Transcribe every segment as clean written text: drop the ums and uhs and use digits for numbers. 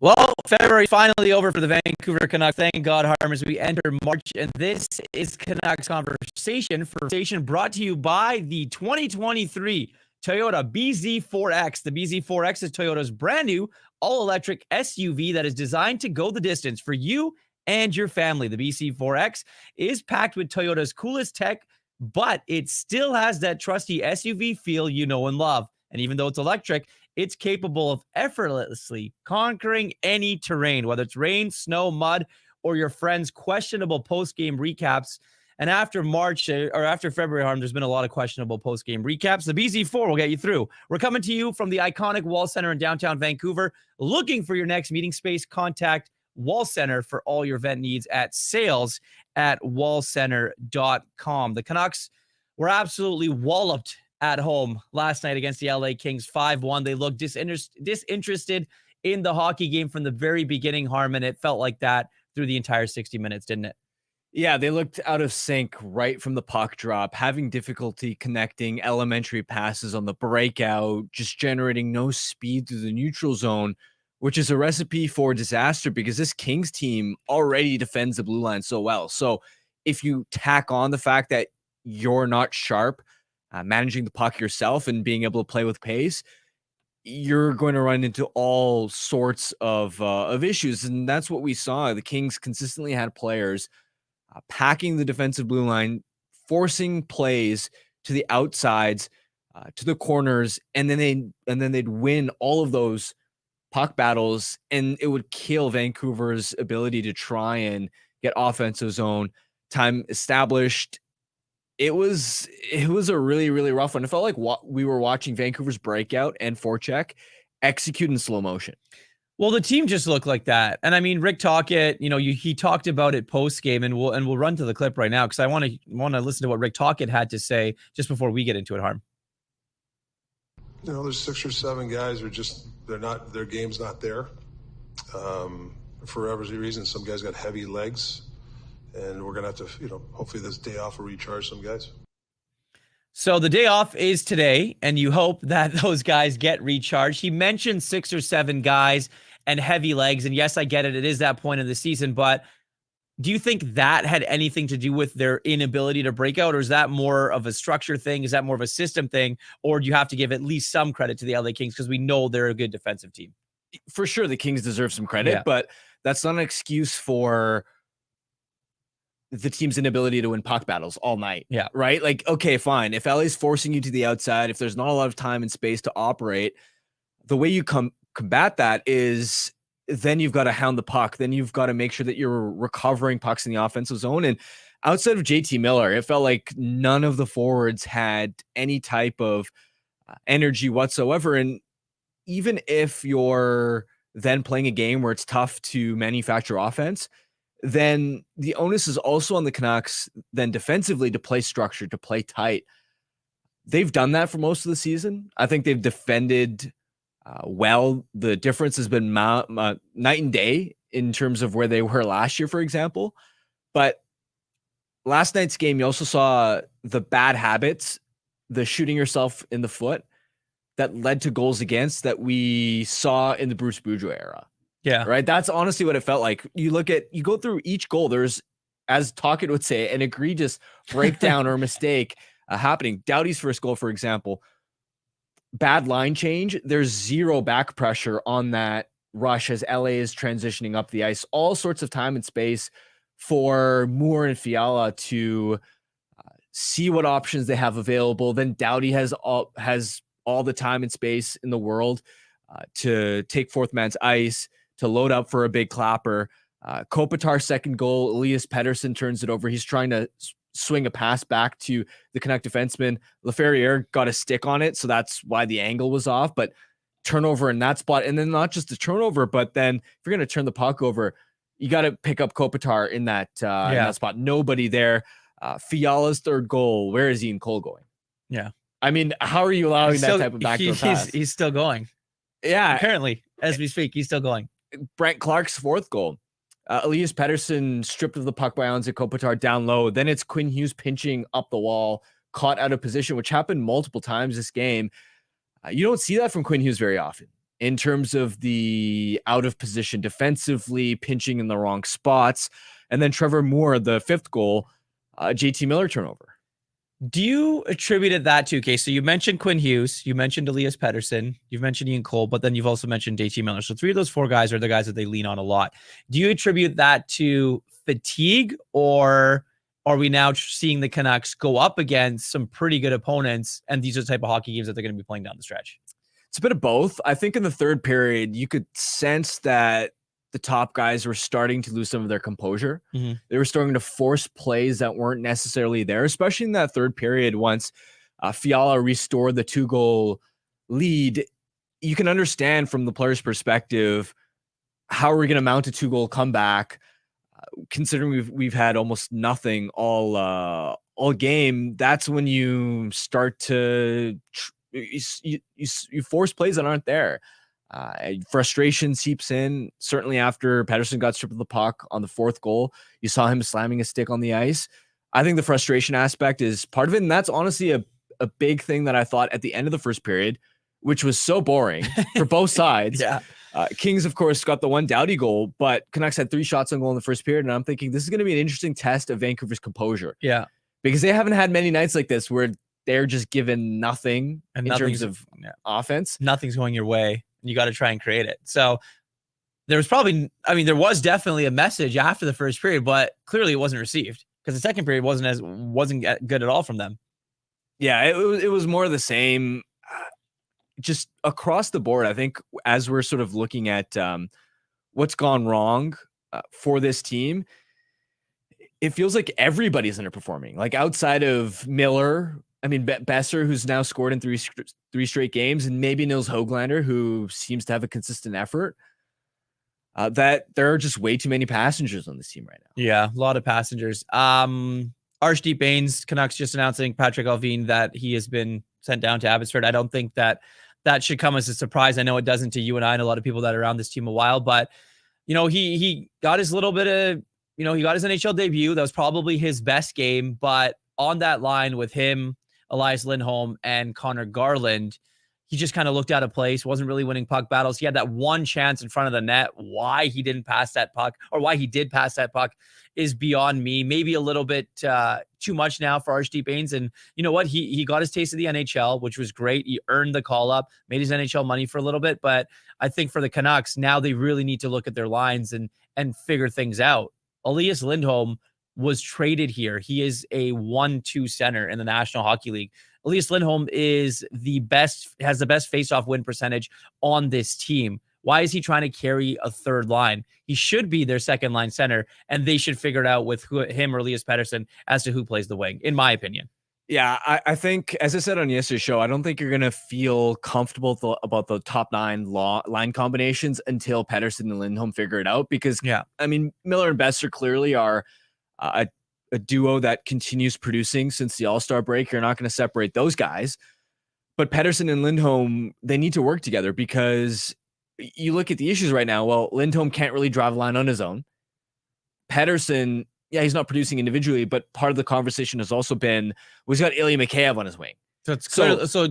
Well, February finally over for the Vancouver Canucks. Thank God, Harm, as we enter March. And this is Canucks Conversation brought to you by the 2023 Toyota BZ4X. The BZ4X is Toyota's brand new all-electric SUV that is designed to go the distance for you and your family. The BZ4X is packed with Toyota's coolest tech, but it still has that trusty SUV feel you know and love. And even though it's electric, it's capable of effortlessly conquering any terrain, whether it's rain, snow, mud, or your friends' questionable post-game recaps. And after March or after February, Harm, there's been a lot of questionable post-game recaps. The BZ4 will get you through. We're coming to you from the iconic Wall Center in downtown Vancouver. Looking for your next meeting space? Contact Wall Center for all your event needs at sales@wallcenter.com. The Canucks were absolutely walloped at home last night against the LA Kings 5-1. They looked disinterested in the hockey game from the very beginning, Harm, and it felt like that through the entire 60 minutes, didn't it? Yeah, they looked out of sync right from the puck drop, having difficulty connecting elementary passes on the breakout, just generating no speed through the neutral zone, which is a recipe for disaster because this Kings team already defends the blue line so well. So if you tack on the fact that you're not sharp, managing the puck yourself and being able to play with pace, you're going to run into all sorts of issues. And that's what we saw. The Kings consistently had players packing the defensive blue line, forcing plays to the outsides, to the corners, and then they'd win all of those puck battles, and it would kill Vancouver's ability to try and get offensive zone time established. It was a really, really rough one. It felt like we were watching Vancouver's breakout and forecheck execute in slow motion. Well, the team just looked like that. And I mean, Rick Tocchet, he talked about it post game, and we'll run to the clip right now because I want to listen to what Rick Tocchet had to say just before we get into it, Harm. There's 6 or 7 guys their game's not there. For every reason, some guys got heavy legs. And we're going to have to, hopefully this day off will recharge some guys. So the day off is today, and you hope that those guys get recharged. He mentioned 6 or 7 guys and heavy legs. And yes, I get it. It is that point of the season. But do you think that had anything to do with their inability to break out? Or is that more of a structure thing? Is that more of a system thing? Or do you have to give at least some credit to the LA Kings because we know they're a good defensive team? For sure, the Kings deserve some credit, but that's not an excuse for the team's inability to win puck battles all night. Yeah. Right? Like, okay, fine. If LA's forcing you to the outside, if there's not a lot of time and space to operate, the way you combat that is then you've got to hound the puck. Then you've got to make sure that you're recovering pucks in the offensive zone. And outside of JT Miller, it felt like none of the forwards had any type of energy whatsoever. And even if you're then playing a game where it's tough to manufacture offense, then the onus is also on the Canucks then defensively to play structured, to play tight. They've done that for most of the season. I think they've defended well. The difference has been night and day in terms of where they were last year, for example. But last night's game, you also saw the bad habits, the shooting yourself in the foot that led to goals against that we saw in the Bruce Boudreau era. Yeah. Right. That's honestly what it felt like. You go through each goal. There's, as Tocchet would say, an egregious breakdown or mistake happening. Doughty's first goal, for example, bad line change. There's zero back pressure on that rush as LA is transitioning up the ice. All sorts of time and space for Moore and Fiala to see what options they have available. Then Doughty has all the time and space in the world to take fourth man's ice, to load up for a big clapper. Kopitar's second goal, Elias Pettersson turns it over. He's trying to swing a pass back to the Canuck defenseman. Laferriere got a stick on it, so that's why the angle was off. But turnover in that spot, and then not just the turnover, but then if you're going to turn the puck over, you got to pick up Kopitar in that spot. Nobody there. Fiala's third goal. Where is Ian Cole going? Yeah. I mean, how are you allowing that type of backdoor pass? He's still going. Yeah. Apparently, as we speak, he's still going. Brent Clark's fourth goal. Elias Pettersson stripped of the puck by Anze Kopitar down low. Then it's Quinn Hughes pinching up the wall, caught out of position, which happened multiple times this game. You don't see that from Quinn Hughes very often. in terms of the out of position defensively, pinching in the wrong spots. And then Trevor Moore, the fifth goal, JT Miller turnover. Do you attribute that to, okay, so you mentioned Quinn Hughes, you mentioned Elias Pettersson, you've mentioned Ian Cole, but then you've also mentioned JT Miller. So 3 of those 4 guys are the guys that they lean on a lot. Do you attribute that to fatigue, or are we now seeing the Canucks go up against some pretty good opponents, and these are the type of hockey games that they're going to be playing down the stretch? It's a bit of both. I think in the third period, you could sense that the top guys were starting to lose some of their composure. Mm-hmm. They were starting to force plays that weren't necessarily there, especially in that third period. Once Fiala restored the 2-goal lead, you can understand from the player's perspective, how are we going to mount a 2-goal comeback? Considering we've had almost nothing all game, that's when you start to you force plays that aren't there. Frustration seeps in. Certainly after Pettersson got stripped of the puck on the 4th goal, you saw him slamming a stick on the ice. I think the frustration aspect is part of it, and that's honestly a big thing that I thought at the end of the first period, which was so boring for both sides. Yeah. Kings, of course, got the one Doughty goal, but Canucks had 3 shots on goal in the first period, and I'm thinking this is going to be an interesting test of Vancouver's composure. Yeah. Because they haven't had many nights like this where they're just given nothing in terms of offense. Nothing's going your way. You got to try and create it. So there was definitely a message after the first period, but clearly it wasn't received because the second period wasn't good at all from them. Yeah, it was more of the same, just across the board. I think as we're sort of looking at what's gone wrong for this team, it feels like everybody's underperforming. Like outside of Miller, I mean, Besser, who's now scored in 3 straight games, and maybe Nils Höglander, who seems to have a consistent effort, that there are just way too many passengers on this team right now. Yeah, a lot of passengers. Arshdeep Bains, Canucks just announcing Patrick Alvin that he has been sent down to Abbotsford. I don't think that should come as a surprise. I know it doesn't to you and I and a lot of people that are around this team a while, but he got his little bit of, he got his NHL debut. That was probably his best game, but on that line with him, Elias Lindholm, and Connor Garland, he just kind of looked out of place, wasn't really winning puck battles. He had that one chance in front of the net. Why he didn't pass that puck, or why he did pass that puck, is beyond me. Maybe a little bit too much now for Arshdeep Bains. And you know what? He got his taste of the NHL, which was great. He earned the call up, made his NHL money for a little bit. But I think for the Canucks, now they really need to look at their lines and figure things out. Elias Lindholm was traded here. He is a 1-2 center in the National Hockey League. Elias Lindholm has the best face-off win percentage on this team. Why is he trying to carry a third line? He should be their second line center, and they should figure it out with him or Elias Pettersson as to who plays the wing, in my opinion. Yeah, I think, as I said on yesterday's show, I don't think you're going to feel comfortable about the top 9 line combinations until Pettersson and Lindholm figure it out. Because, I mean, Miller and Besser clearly are a duo that continues producing since the All-Star break. You're not going to separate those guys. But Pettersson and Lindholm, they need to work together, because you look at the issues right now. Well, Lindholm can't really drive a line on his own. Pettersson, he's not producing individually, but part of the conversation has also been, he's got Ilya Mikheyev on his wing. So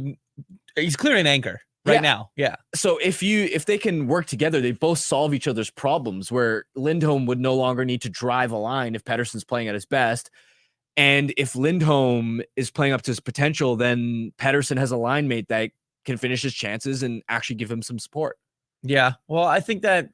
he's clearly an anchor right now. Yeah. So if they can work together, they both solve each other's problems, where Lindholm would no longer need to drive a line if Pettersson's playing at his best. And if Lindholm is playing up to his potential, then Pettersson has a line mate that can finish his chances and actually give him some support. Yeah. Well, I think that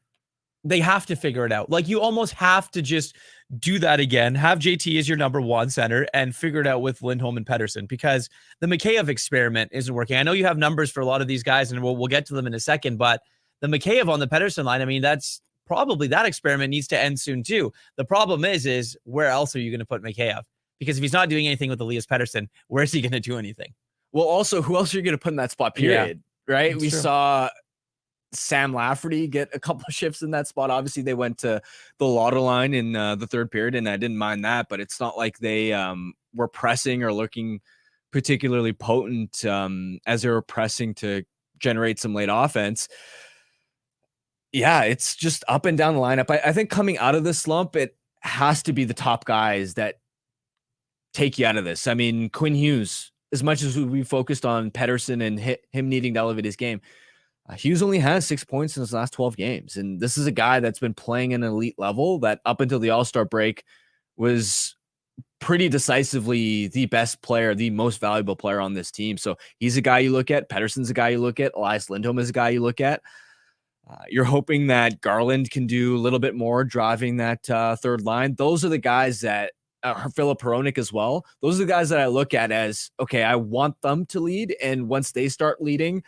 they have to figure it out. Like, you almost have to just do that again. Have JT as your number 1 center and figure it out with Lindholm and Pettersson, because the Mikheyev experiment isn't working. I know you have numbers for a lot of these guys, and we'll get to them in a second, but the Mikheyev on the Pettersson line, I mean, that's probably, that experiment needs to end soon too. The problem is where else are you going to put Mikheyev? Because if he's not doing anything with Elias Pettersson, where's he going to do anything? Well, also, who else are you going to put in that spot, period? Yeah, right? We saw Sam Lafferty get a couple of shifts in that spot. Obviously, they went to the Lotto line in the third period, and I didn't mind that, but it's not like they were pressing or looking particularly potent as they were pressing to generate some late offense. Yeah, it's just up and down the lineup. I think coming out of this slump, it has to be the top guys that take you out of this. I mean, Quinn Hughes, as much as we focused on Pettersson and him needing to elevate his game, Hughes only has 6 points in his last 12 games. And this is a guy that's been playing at an elite level that up until the All-Star break was pretty decisively the best player, the most valuable player on this team. So he's a guy you look at. Pettersson's a guy you look at. Elias Lindholm is a guy you look at. You're hoping that Garland can do a little bit more driving that third line. Those are the guys that Philip Hronek as well. Those are the guys that I look at as, okay, I want them to lead. And once they start leading,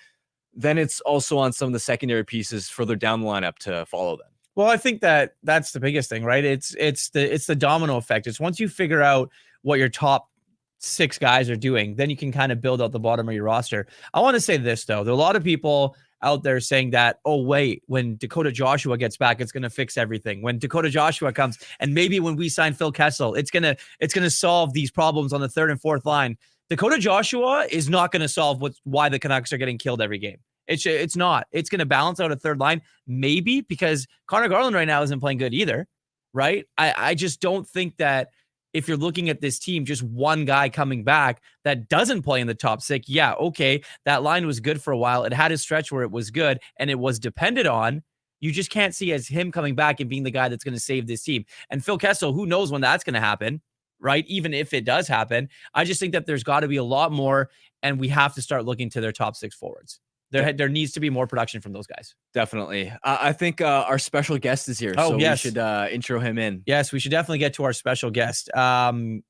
then it's also on some of the secondary pieces further down the lineup to follow them. Well, I think that's the biggest thing, right? It's the domino effect. It's once you figure out what your top 6 guys are doing, then you can kind of build out the bottom of your roster. I want to say this though. There are a lot of people out there saying that, oh wait, when Dakota Joshua gets back, it's going to fix everything. When Dakota Joshua comes, and maybe when we sign Phil Kessel, it's going to solve these problems on the third and fourth line. Dakota Joshua is not going to solve why the Canucks are getting killed every game. It's not. It's going to balance out a third line, maybe, because Connor Garland right now isn't playing good either, right? I just don't think that if you're looking at this team, just one guy coming back that doesn't play in the top 6, yeah, okay, that line was good for a while. It had a stretch where it was good, and it was depended on. You just can't see as him coming back and being the guy that's going to save this team. And Phil Kessel, who knows when that's going to happen, right? Even if it does happen, I just think that there's got to be a lot more, and we have to start looking to their top 6 forwards. There needs to be more production from those guys. Definitely. I think our special guest is here. Oh, so yes. We should intro him in. Yes, we should definitely get to our special guest.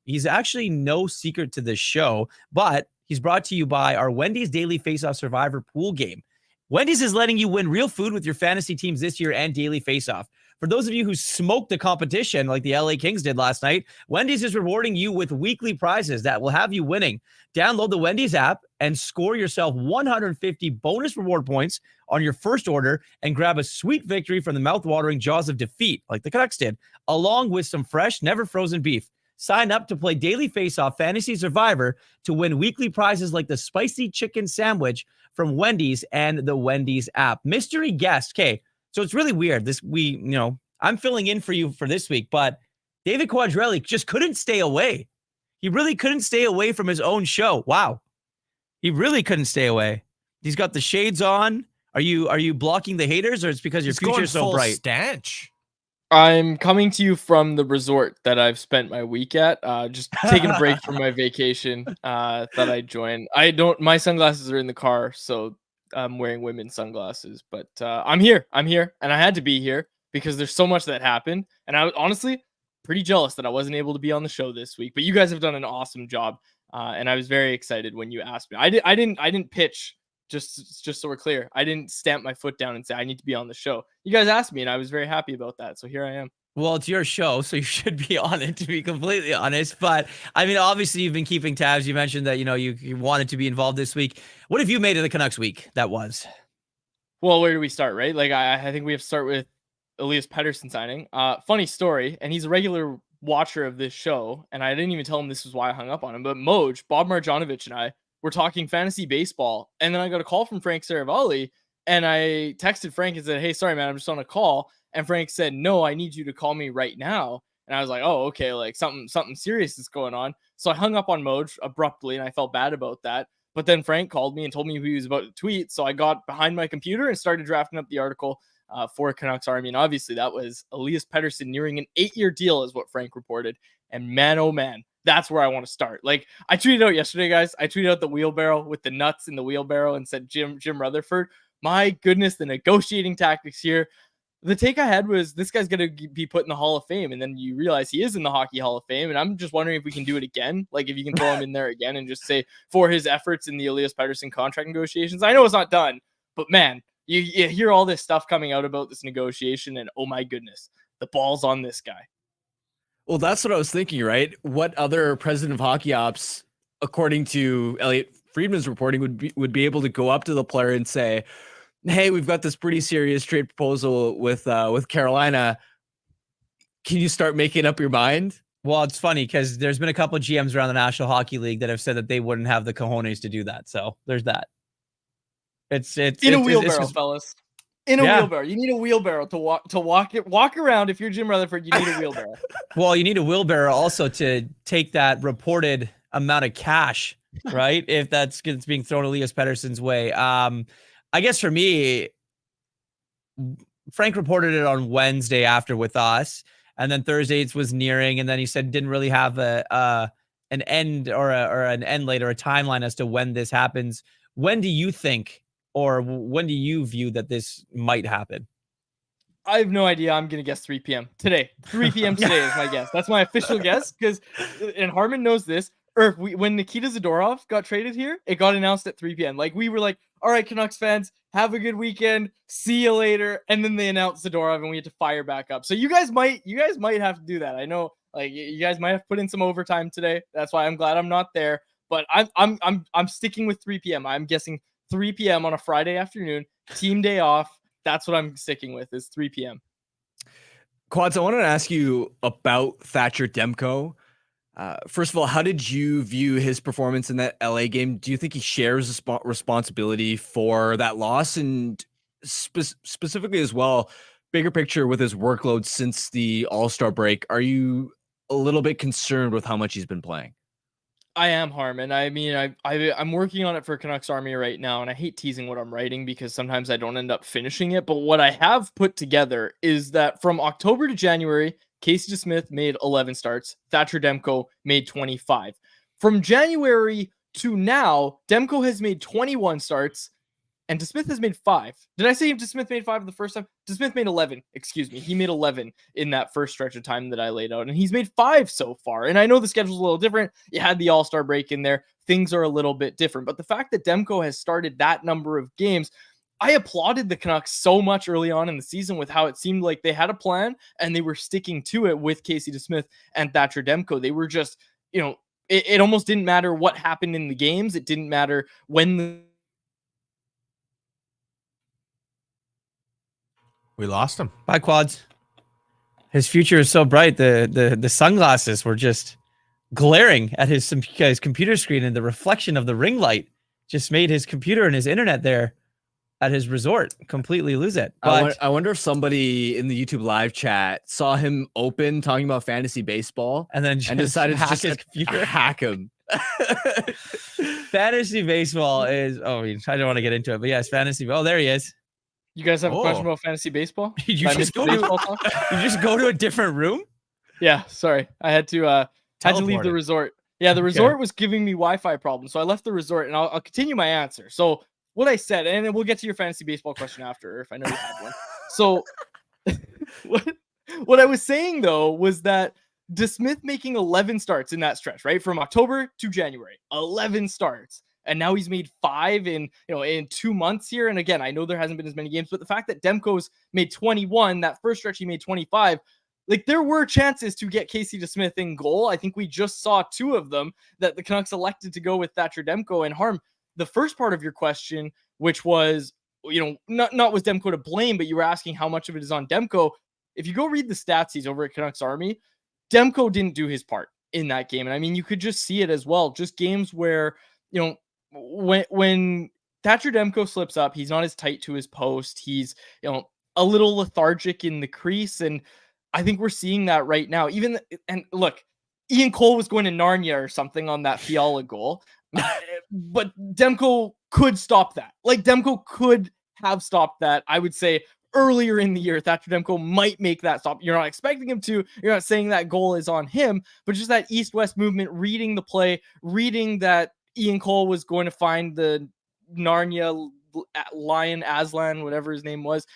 He's actually no secret to this show, but he's brought to you by our Wendy's Daily Faceoff Survivor pool game. Wendy's is letting you win real food with your fantasy teams this year and Daily Faceoff. For those of you who smoked the competition like the LA Kings did last night, Wendy's is rewarding you with weekly prizes that will have you winning. Download the Wendy's app and score yourself 150 bonus reward points on your first order and grab a sweet victory from the mouth-watering jaws of defeat, like the Canucks did, along with some fresh, never-frozen beef. Sign up to play Daily Faceoff Fantasy Survivor to win weekly prizes like the spicy chicken sandwich from Wendy's and the Wendy's app. Mystery guest, okay. So it's really weird. I'm filling in for you for this week, but David Quadrelli just couldn't stay away. He really couldn't stay away from his own show. Wow. He really couldn't stay away. He's got the shades on. Are you blocking the haters, or it's because your future is so bright? Stanch. I'm coming to you from the resort that I've spent my week at. Just taking a break from my vacation that I joined. My sunglasses are in the car, so I'm wearing women's sunglasses, but I'm here, and I had to be here because there's so much that happened, and I was honestly pretty jealous that I wasn't able to be on the show this week. But you guys have done an awesome job, and I was very excited when you asked me. I didn't pitch, just so we're clear. I didn't stamp my foot down and say I need to be on the show. You guys asked me, and I was very happy about that. So here I am. Well, it's your show, so you should be on it, to be completely honest. But I mean, obviously, you've been keeping tabs. You mentioned that you wanted to be involved this week. What have you made of the Canucks week? That was. Well, where do we start, right? Like I think we have to start with Elias Pettersson signing. Funny story, and he's a regular watcher of this show, and I didn't even tell him this was why I hung up on him. But Bob Marjanovic, and I were talking fantasy baseball, and then I got a call from Frank Saravalli, and I texted Frank and said, "Hey, sorry, man, I'm just on a call." And Frank said, "No, I need you to call me right now." And I was like, "Oh, okay, like something serious is going on." So I hung up on Moj abruptly, and I felt bad about that. But then Frank called me and told me he was about to tweet. So I got behind my computer and started drafting up the article for Canucks Army. And obviously that was Elias Pettersson nearing an 8-year deal is what Frank reported. And man, oh man, that's where I want to start. Like I tweeted out yesterday, guys. I tweeted out the wheelbarrow with the nuts in the wheelbarrow and said, Jim Rutherford, my goodness, the negotiating tactics here. The take I had was this guy's going to be put in the Hall of Fame. And then you realize he is in the Hockey Hall of Fame. And I'm just wondering if we can do it again. Like if you can throw him in there again and just say for his efforts in the Elias Pettersson contract negotiations. I know it's not done, but man, you hear all this stuff coming out about this negotiation and oh my goodness, the ball's on this guy. Well, that's what I was thinking, right? What other president of hockey ops, according to Elliot Friedman's reporting, would be able to go up to the player and say, "Hey, we've got this pretty serious trade proposal with Carolina. Can you start making up your mind?" Well, it's funny because there's been a couple of GMs around the National Hockey League that have said that they wouldn't have the cojones to do that. So there's that. It's in a wheelbarrow, fellas. In a wheelbarrow. You need a wheelbarrow to walk around. If you're Jim Rutherford, you need a wheelbarrow. Well, you need a wheelbarrow also to take that reported amount of cash, right? If that's being thrown Elias Pettersson's way. I guess for me, Frank reported it on Wednesday after with us, and then Thursday it was nearing, and then he said didn't really have an end or an end late or a timeline as to when this happens. When do you think, or when do you view that this might happen? I have no idea. I'm going to guess 3 p.m. today. 3 p.m. today is my guess. That's my official guess, because, and Harmon knows this, when Nikita Zadorov got traded here, it got announced at 3 p.m. Like, we were like, all right, Canucks fans, have a good weekend. See you later. And then they announced Zadorov and we had to fire back up. So you guys might have to do that. I know, like, you guys might have put in some overtime today. That's why I'm glad I'm not there. But I'm sticking with 3 p.m. I'm guessing 3 p.m. on a Friday afternoon, team day off. That's what I'm sticking with, is 3 p.m. Quads, I wanted to ask you about Thatcher Demko. First of all, how did you view his performance in that LA game? Do you think he shares responsibility for that loss? And specifically as well, bigger picture with his workload since the All-Star break, are you a little bit concerned with how much he's been playing? I am, Harmon. I mean, I'm working on it for Canucks Army right now, and I hate teasing what I'm writing because sometimes I don't end up finishing it. But what I have put together is that from October to January, Casey DeSmith made 11 starts. Thatcher Demko made 25. From January to now, Demko has made 21 starts, and DeSmith has made 5. Did I say DeSmith made 5 the first time? DeSmith made 11. Excuse me. He made 11 in that first stretch of time that I laid out, and he's made 5 so far. And I know the schedule's a little different. You had the All-Star break in there. Things are a little bit different. But the fact that Demko has started that number of games, I applauded the Canucks so much early on in the season with how it seemed like they had a plan and they were sticking to it with Casey DeSmith and Thatcher Demko. They were just, it almost didn't matter what happened in the games. It didn't matter when We lost him. Bye, Quads. His future is so bright. The sunglasses were just glaring at his computer screen, and the reflection of the ring light just made his computer and his internet there at his resort completely lose it. But I wonder if somebody in the YouTube live chat saw him open talking about fantasy baseball and then decided to hack just his computer. hack him. Fantasy baseball is, I don't want to get into it, but yes, fantasy. Oh, there he is. You guys have a question about fantasy baseball? you just go to a different room? Yeah, sorry. I had to leave the resort. Yeah, the resort was giving me Wi-Fi problems, so I left the resort, and I'll continue my answer. So what I said, and then we'll get to your fantasy baseball question after, if I know you have one. So what I was saying, though, was that DeSmith making 11 starts in that stretch, right? From October to January, 11 starts. And now he's made 5 in 2 months here. And again, I know there hasn't been as many games, but the fact that Demko's made 21, that first stretch he made 25, like, there were chances to get Casey DeSmith in goal. I think we just saw 2 of them that the Canucks elected to go with Thatcher Demko. And Harm, the first part of your question, which was, not was Demko to blame, but you were asking how much of it is on Demko. If you go read the stats, he's over at Canucks Army, Demko didn't do his part in that game. And I mean, you could just see it as well. Just games where, when Thatcher Demko slips up, he's not as tight to his post. He's, a little lethargic in the crease. And I think we're seeing that right now. And look, Ian Cole was going to Narnia or something on that Fiala goal. But Demko could stop that. Like, Demko could have stopped that. I would say earlier in the year, Thatcher Demko might make that stop. You're not expecting him to. You're not saying that goal is on him, but just that east-west movement, reading the play, reading that Ian Cole was going to find the Narnia Lion Aslan, whatever his name was.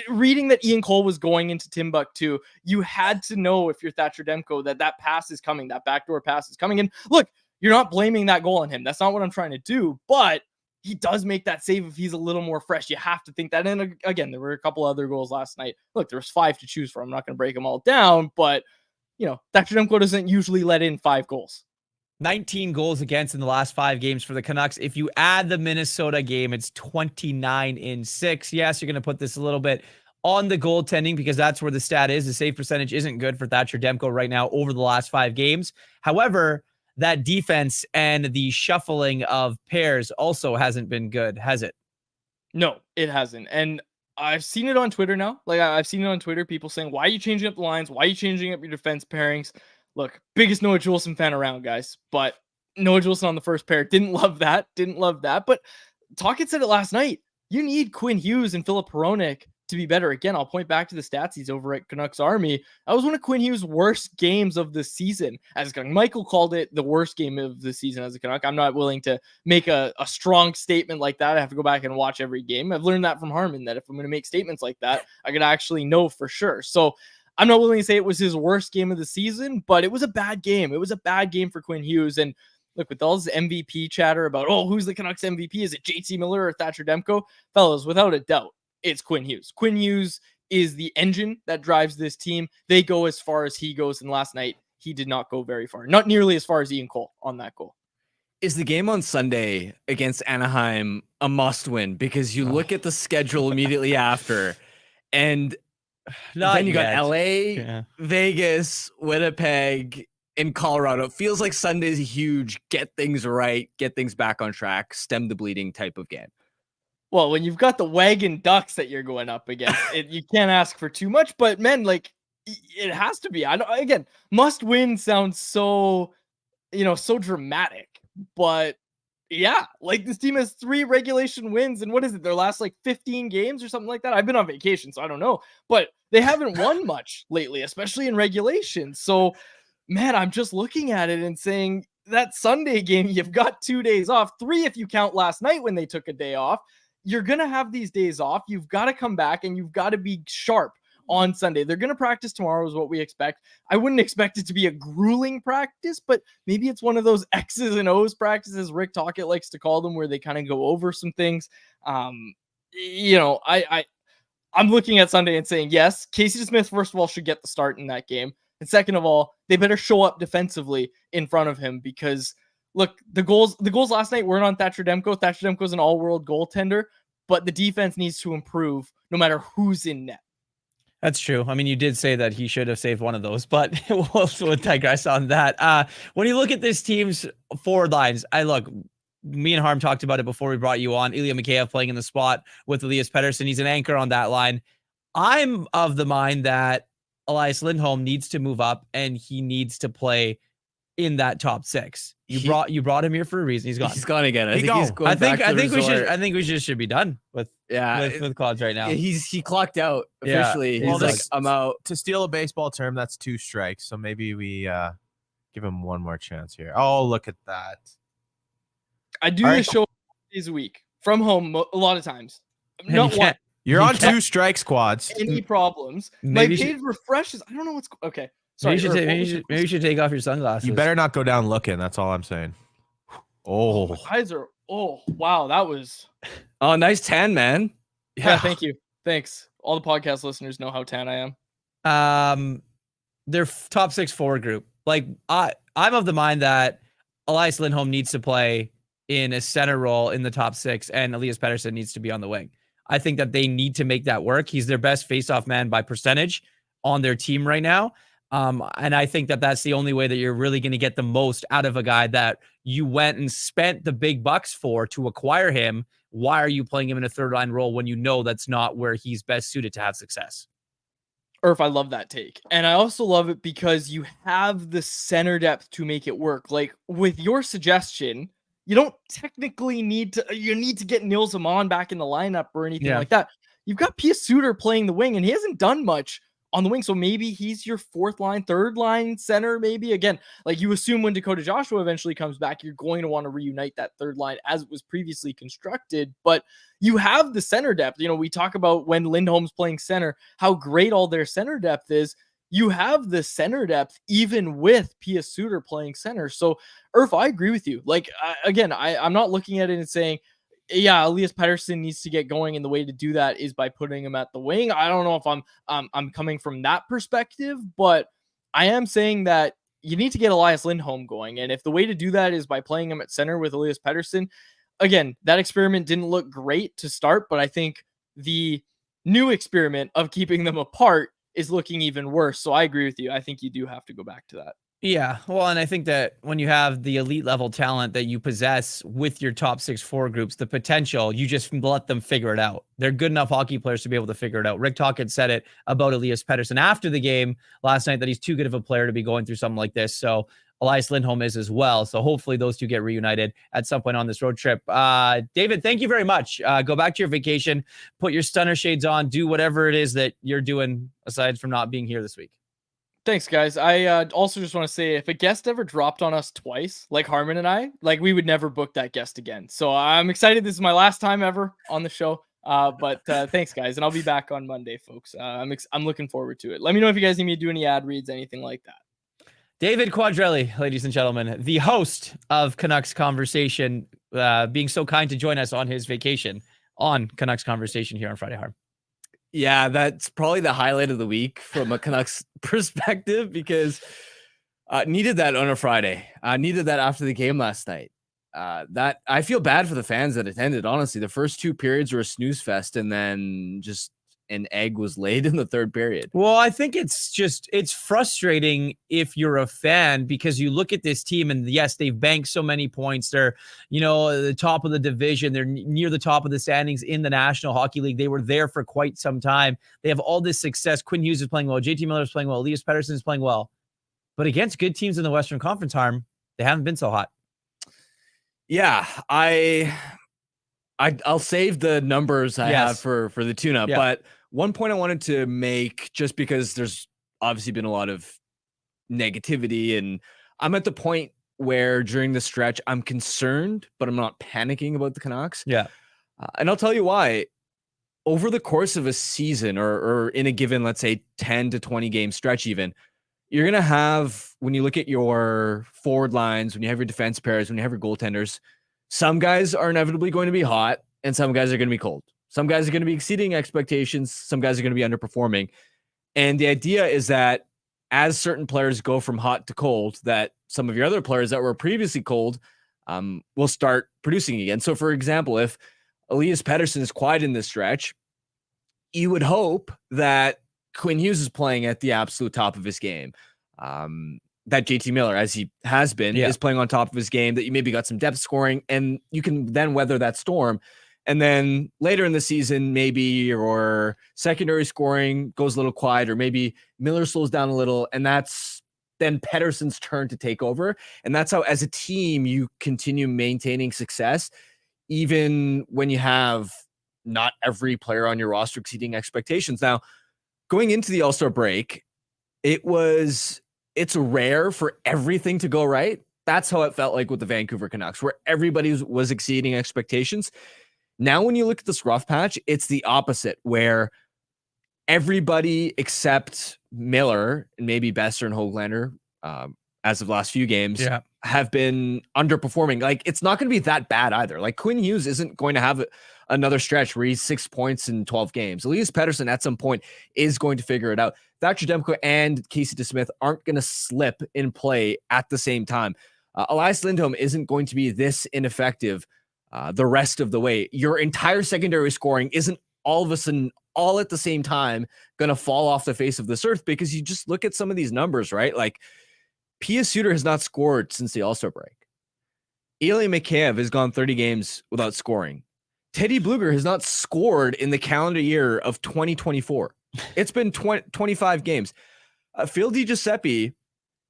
Reading that Ian Cole was going into Timbuktu, you had to know, if you're Thatcher Demko, that pass is coming, that backdoor pass is coming. And look, you're not blaming that goal on him. That's not what I'm trying to do. But he does make that save if he's a little more fresh. You have to think that. And again, there were a couple other goals last night. Look, there was 5 to choose from. I'm not going to break them all down, but Thatcher Demko doesn't usually let in 5 goals. 19 goals against in the last 5 games for the Canucks. If you add the Minnesota game, it's 29 in 6. Yes, you're going to put this a little bit on the goaltending because that's where the stat is. The save percentage isn't good for Thatcher Demko right now over the last 5 games. However, that defense and the shuffling of pairs also hasn't been good, has it? No, it hasn't. And I've seen it on Twitter now. Like, I've seen it on Twitter, people saying, why are you changing up the lines? Why are you changing up your defense pairings? Look, biggest Noah Juleson fan around, guys. But Noah Juleson on the first pair, didn't love that. But Tocchet said it last night. you need Quinn Hughes and Philip Hronek to be better. Again, I'll point back to the stats. He's over at Canucks Army. That was one of Quinn Hughes' worst games of the season. As Michael called it the worst game of the season as a Canuck. I'm not willing to make a strong statement like that. I have to go back and watch every game. I've learned that from Harmon, that if I'm going to make statements like that, I could actually know for sure. So I'm not willing to say it was his worst game of the season, but it was a bad game. It was a bad game for Quinn Hughes. And look, with all this MVP chatter about, who's the Canucks MVP? Is it JT Miller or Thatcher Demko? Fellas, without a doubt, it's Quinn Hughes. Quinn Hughes is the engine that drives this team. They go as far as he goes. And last night, he did not go very far. Not nearly as far as Ian Cole on that goal. Is the game on Sunday against Anaheim a must win? Because you look at the schedule immediately after, and then you got LA, Vegas, Winnipeg, in Colorado. It feels like Sunday's a huge get things right, get things back on track, stem the bleeding type of game. Well, when you've got the Wagon Ducks that you're going up against, you can't ask for too much. But man, like, it has to be. Again, must win sounds so, so dramatic. But yeah, like, this team has 3 regulation wins, and what is it? Their last 15 games or something like that. I've been on vacation, so I don't know. But they haven't won much lately, especially in regulation. So, man, I'm just looking at it and saying that Sunday game, you've got 2 days off, 3 if you count last night when they took a day off. You're going to have these days off. You've got to come back and you've got to be sharp on Sunday. They're going to practice tomorrow is what we expect. I wouldn't expect it to be a grueling practice, but maybe it's one of those X's and O's practices Rick Tocchet likes to call them, where they kind of go over some things. I'm looking at Sunday and saying, yes, Casey DeSmith, first of all, should get the start in that game. And second of all, they better show up defensively in front of him, because look, the goals last night weren't on Thatcher Demko. Thatcher Demko's an all-world goaltender, but the defense needs to improve no matter who's in net. That's true. I mean, you did say that he should have saved one of those, but we'll digress on that. When you look at this team's forward lines, me and Harm talked about it before we brought you on. Ilya Mikheyev playing in the spot with Elias Pettersson. He's an anchor on that line. I'm of the mind that Elias Lindholm needs to move up and he needs to play in that top 6. You brought him here for a reason. He's gone. He's gone again. I think we should be done with Quads right now. He clocked out officially. Well, He's I'm out. To steal a baseball term, that's 2 strikes. So maybe we give him one more chance here. Oh, look at that. I do this show 5 days a week from home a lot of times. Not one. You're on 2 strikes, Quads. Any problems? My page refreshes. I don't know what's okay. Sorry, maybe you should take off your sunglasses. You better not go down looking. That's all I'm saying. Oh, my eyes are. Oh, wow, that was. Oh, nice tan, man. Yeah, thank you. Thanks. All the podcast listeners know how tan I am. Their top 6 forward group. Like, I'm of the mind that Elias Lindholm needs to play in a center role in the top 6, and Elias Pettersson needs to be on the wing. I think that they need to make that work. He's their best faceoff man by percentage on their team right now. And I think that that's the only way that you're really going to get the most out of a guy that you went and spent the big bucks for to acquire him. Why are you playing him in a third line role when you know that's not where he's best suited to have success? Irf, I love that take. And I also love it because you have the center depth to make it work. Like, with your suggestion, you don't technically need to get Nils Amon back in the lineup or anything like that. You've got Pius Suter playing the wing, and he hasn't done much on the wing. So maybe he's your 4th line, 3rd line center. Maybe, again, like, you assume when Dakota Joshua eventually comes back, you're going to want to reunite that 3rd line as it was previously constructed. But you have the center depth. We talk about when Lindholm's playing center, how great all their center depth is. You have the center depth even with Pius Suter playing center. So, Irf, I agree with you. Like, again, I'm not looking at it and saying, yeah, Elias Pettersson needs to get going, and the way to do that is by putting him at the wing. I don't know if I'm coming from that perspective, but I am saying that you need to get Elias Lindholm going, and if the way to do that is by playing him at center with Elias Pettersson, again, that experiment didn't look great to start, but I think the new experiment of keeping them apart is looking even worse. So I agree with you. I think you do have to go back to that. Yeah, well, and I think that when you have the elite level talent that you possess with your top 6 forward groups, the potential, you just let them figure it out. They're good enough hockey players to be able to figure it out. Rick Tocchet said it about Elias Pettersson after the game last night, that he's too good of a player to be going through something like this. So Elias Lindholm is as well. So hopefully those two get reunited at some point on this road trip. David, thank you very much. Go back to your vacation, put your stunner shades on, do whatever it is that you're doing aside from not being here this week. Thanks, guys. I also just want to say, if a guest ever dropped on us twice, like Harmon and I, like, we would never book that guest again. So I'm excited. This is my last time ever on the show. But thanks, guys, and I'll be back on Monday, folks. I'm looking forward to it. Let me know if you guys need me to do any ad reads, anything like that. David Quadrelli, ladies and gentlemen, the host of Canucks Conversation, being so kind to join us on his vacation on Canucks Conversation here on Friday, Harm. Yeah, that's probably the highlight of the week from a Canucks perspective, because needed that on a Friday. Needed that after the game last night. That I feel bad for the fans that attended. Honestly, the first two periods were a snooze fest, and then just an egg was laid in the third period. Well, I think it's frustrating if you're a fan, because you look at this team and yes, they've banked so many points. They're, the top of the division. They're near the top of the standings in the National Hockey League. They were there for quite some time. They have all this success. Quinn Hughes is playing well. JT Miller is playing well. Elias Pettersson is playing well. But against good teams in the Western Conference, Harm, they haven't been so hot. Yeah, I'll save the numbers I have for the tune-up, but one point I wanted to make, just because there's obviously been a lot of negativity, and I'm at the point where during the stretch I'm concerned, but I'm not panicking about the Canucks. Yeah. And I'll tell you why. Over the course of a season, or in a given, let's say 10 to 20 game stretch even, you're going to have, when you look at your forward lines, when you have your defense pairs, when you have your goaltenders, some guys are inevitably going to be hot and some guys are going to be cold. Some guys are going to be exceeding expectations. Some guys are going to be underperforming. And the idea is that as certain players go from hot to cold, that some of your other players that were previously cold will start producing again. So, for example, if Elias Pettersson is quiet in this stretch, you would hope that Quinn Hughes is playing at the absolute top of his game. That JT Miller, as he has been, is playing on top of his game, that you maybe got some depth scoring, and you can then weather that storm. And then later in the season, maybe your secondary scoring goes a little quiet, or maybe Miller slows down a little, and that's then Pettersson's turn to take over. And that's how, as a team, you continue maintaining success, even when you have not every player on your roster exceeding expectations. Now, going into the All-Star break, it's rare for everything to go right. That's how it felt like with the Vancouver Canucks, where everybody was exceeding expectations. Now, when you look at this rough patch, it's the opposite, where everybody except Miller and maybe Besser and Höglander, as of the last few games, have been underperforming. Like, it's not going to be that bad either. Like, Quinn Hughes isn't going to have another stretch where he's 6 points in 12 games. Elias Pettersson at some point is going to figure it out. Thatcher Demko and Casey DeSmith aren't going to slip in play at the same time. Elias Lindholm isn't going to be this ineffective the rest of the way. Your entire secondary scoring isn't all of a sudden, all at the same time, going to fall off the face of this earth, because you just look at some of these numbers, right? Like, Pia Suter has not scored since the All-Star break. Ilya Mikheyev has gone 30 games without scoring. Teddy Bluger has not scored in the calendar year of 2024. It's been 25 games. Phil DiGiuseppe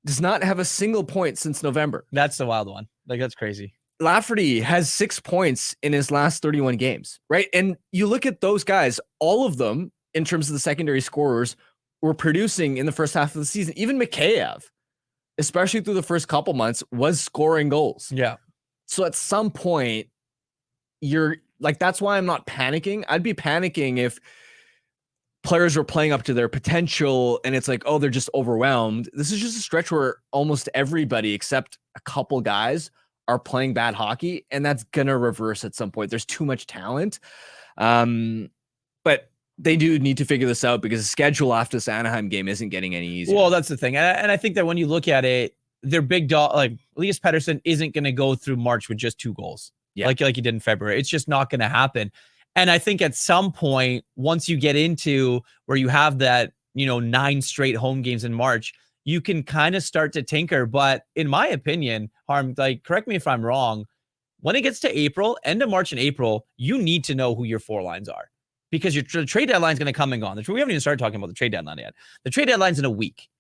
does not have a single point since November. That's the wild one. Like, that's crazy. Lafferty has 6 points in his last 31 games, right? And you look at those guys, all of them, in terms of the secondary scorers, were producing in the first half of the season. Even Mikheyev, especially through the first couple months, was scoring goals. Yeah. So at some point, you're like, that's why I'm not panicking. I'd be panicking if players were playing up to their potential and it's like, oh, they're just overwhelmed. This is just a stretch where almost everybody except a couple guys are playing bad hockey, and that's gonna reverse at some point. There's too much talent, but they do need to figure this out, because the schedule after this Anaheim game isn't getting any easier. Well, that's the thing, and I think that when you look at it, their big dog, like Elias Pettersson, isn't going to go through March with just 2 goals, like he did in February. It's just not going to happen. And I think at some point, once you get into where you have that, 9 straight home games in March, you can kind of start to tinker. But in my opinion, Harm, like, correct me if I'm wrong, when it gets to April, end of March and April, you need to know who your 4 lines are, because your trade deadline is going to come and go. We haven't even started talking about the trade deadline yet. The trade deadline's in a week.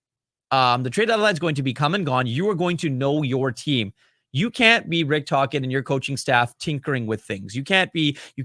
The trade deadline is going to be come and gone. You are going to know your team. You can't be Rick Tocchet and your coaching staff tinkering with things. You can't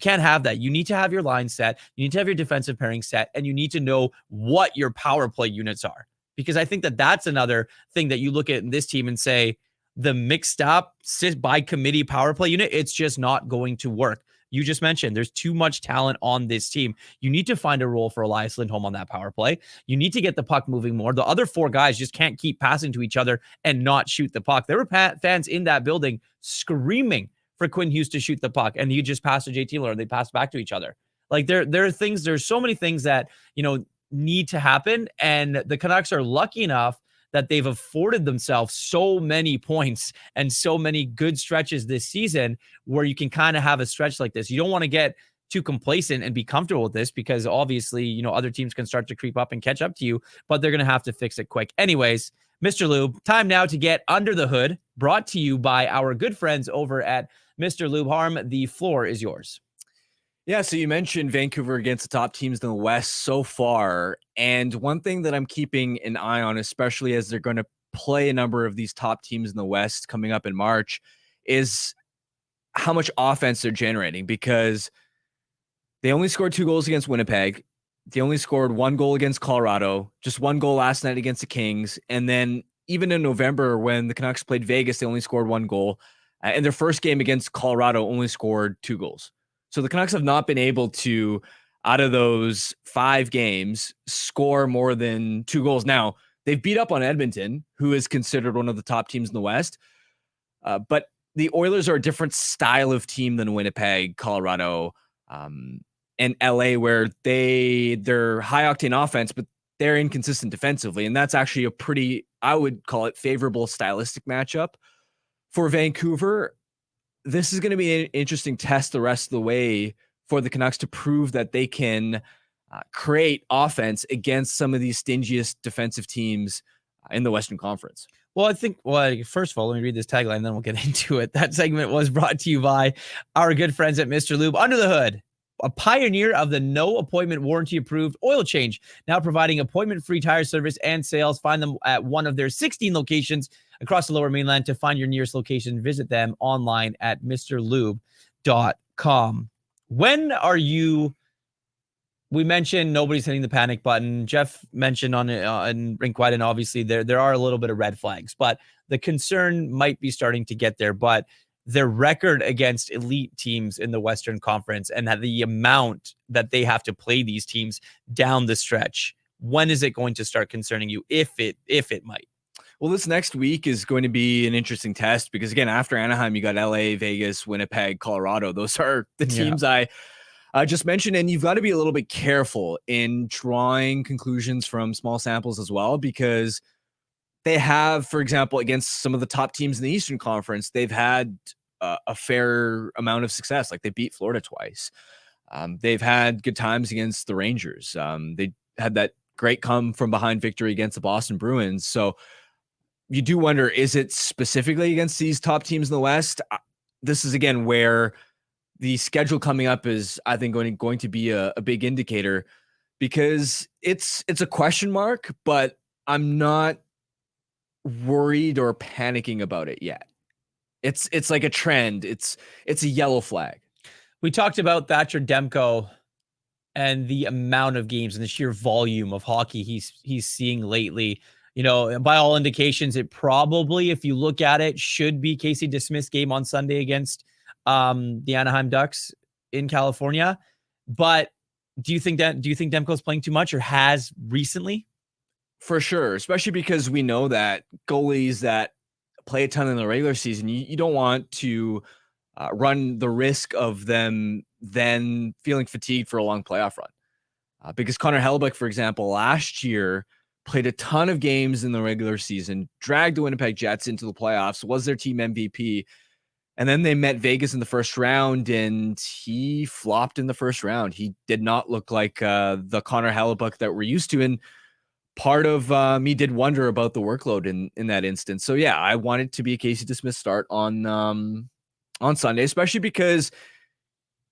have that. You need to have your line set. You need to have your defensive pairing set, and you need to know what your power play units are. Because I think that that's another thing that you look at in this team and say, the mixed up sit by committee power play unit, it's just not going to work. You just mentioned there's too much talent on this team. You need to find a role for Elias Lindholm on that power play. You need to get the puck moving more. The other four guys just can't keep passing to each other and not shoot the puck. There were fans in that building screaming for Quinn Hughes to shoot the puck, and you just pass to JT or they pass back to each other. Like there are things, there's so many things that, need to happen. And the Canucks are lucky enough that they've afforded themselves so many points and so many good stretches this season where you can kind of have a stretch like this. You don't want to get too complacent and be comfortable with this because obviously, other teams can start to creep up and catch up to you, but they're going to have to fix it quick. Anyways, Mr. Lube, time now to get under the hood, brought to you by our good friends over at Mr. Lube. Harm, the floor is yours. Yeah, so you mentioned Vancouver against the top teams in the West so far. And one thing that I'm keeping an eye on, especially as they're going to play a number of these top teams in the West coming up in March, is how much offense they're generating, because they only scored 2 goals against Winnipeg. They only scored 1 goal against Colorado, just 1 goal last night against the Kings. And then even in November, when the Canucks played Vegas, they only scored 1 goal. In their first game against Colorado, only scored 2 goals. So the Canucks have not been able to, out of those 5 games, score more than 2 goals. Now, they've beat up on Edmonton, who is considered one of the top teams in the West. But the Oilers are a different style of team than Winnipeg, Colorado, and LA, where they're high-octane offense, but they're inconsistent defensively. And that's actually a pretty, I would call it, favorable stylistic matchup for Vancouver. This is going to be an interesting test the rest of the way for the Canucks to prove that they can create offense against some of these stingiest defensive teams in the Western Conference. Well, I think, first of all, let me read this tagline, then we'll get into it. That segment was brought to you by our good friends at Mr. Lube. Under the Hood, a pioneer of the no appointment warranty approved oil change, now providing appointment-free tire service and sales. Find them at one of their 16 locations across the Lower Mainland. To find your nearest location, visit them online at mrlube.com. When are you? We mentioned nobody's hitting the panic button. Jeff mentioned on Rink Wide, and obviously there are a little bit of red flags, but the concern might be starting to get there. But their record against elite teams in the Western Conference and the amount that they have to play these teams down the stretch, when is it going to start concerning you, if it might? Well, this next week is going to be an interesting test because, again, after Anaheim, you got LA, Vegas, Winnipeg, Colorado. Those are the teams I just mentioned. And you've got to be a little bit careful in drawing conclusions from small samples as well, because they have, for example, against some of the top teams in the Eastern Conference, they've had a fair amount of success. Like they beat Florida twice. They've had good times against the Rangers. They had that great come from behind victory against the Boston Bruins. So you do wonder, is it specifically against these top teams in the West? This is, again, where the schedule coming up is, I think, going to be a big indicator, because it's a question mark, but I'm not worried or panicking about it yet. It's like a trend. It's a yellow flag. We talked about Thatcher Demko and the amount of games and the sheer volume of hockey he's seeing lately. By all indications, it probably, if you look at it, should be Casey DeSmith's game on Sunday against the Anaheim Ducks in California. But do you think Demko's playing too much, or has recently? For sure, especially because we know that goalies that play a ton in the regular season, you don't want to run the risk of them then feeling fatigued for a long playoff run. Because Connor Hellebuyck, for example, last year played a ton of games in the regular season, dragged the Winnipeg Jets into the playoffs, was their team MVP, and then they met Vegas in the first round, and he flopped in the first round. He did not look like the Connor Hellebuyck that we're used to, and part of me did wonder about the workload in that instance. So yeah, I wanted to be a Casey DeSmith start on Sunday, especially because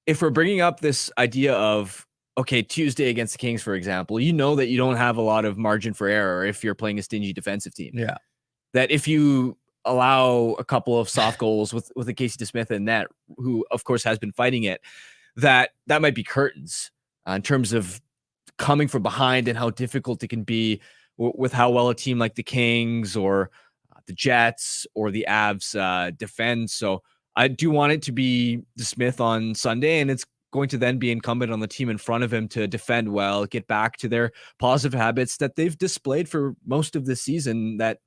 if we're bringing up this idea of okay, Tuesday against the Kings, for example, you know that you don't have a lot of margin for error if you're playing a stingy defensive team. Yeah. That if you allow a couple of soft goals with a Casey DeSmith in net, who of course has been fighting it, that might be curtains in terms of coming from behind and how difficult it can be with how well a team like the Kings or the Jets or the Avs defend. So I do want it to be DeSmith on Sunday, and it's going to then be incumbent on the team in front of him to defend well, get back to their positive habits that they've displayed for most of the season that,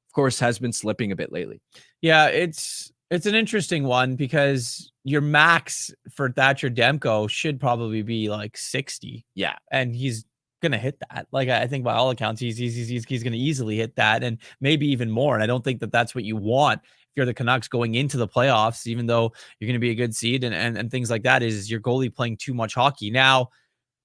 of course, has been slipping a bit lately. Yeah, it's an interesting one because your max for Thatcher Demko should probably be like 60. Yeah. And he's gonna hit that. Like, I think by all accounts, he's gonna easily hit that, and maybe even more. And I don't think that that's what you want if you're the Canucks going into the playoffs, even though you're gonna be a good seed and things like that. Is your goalie playing too much hockey? Now,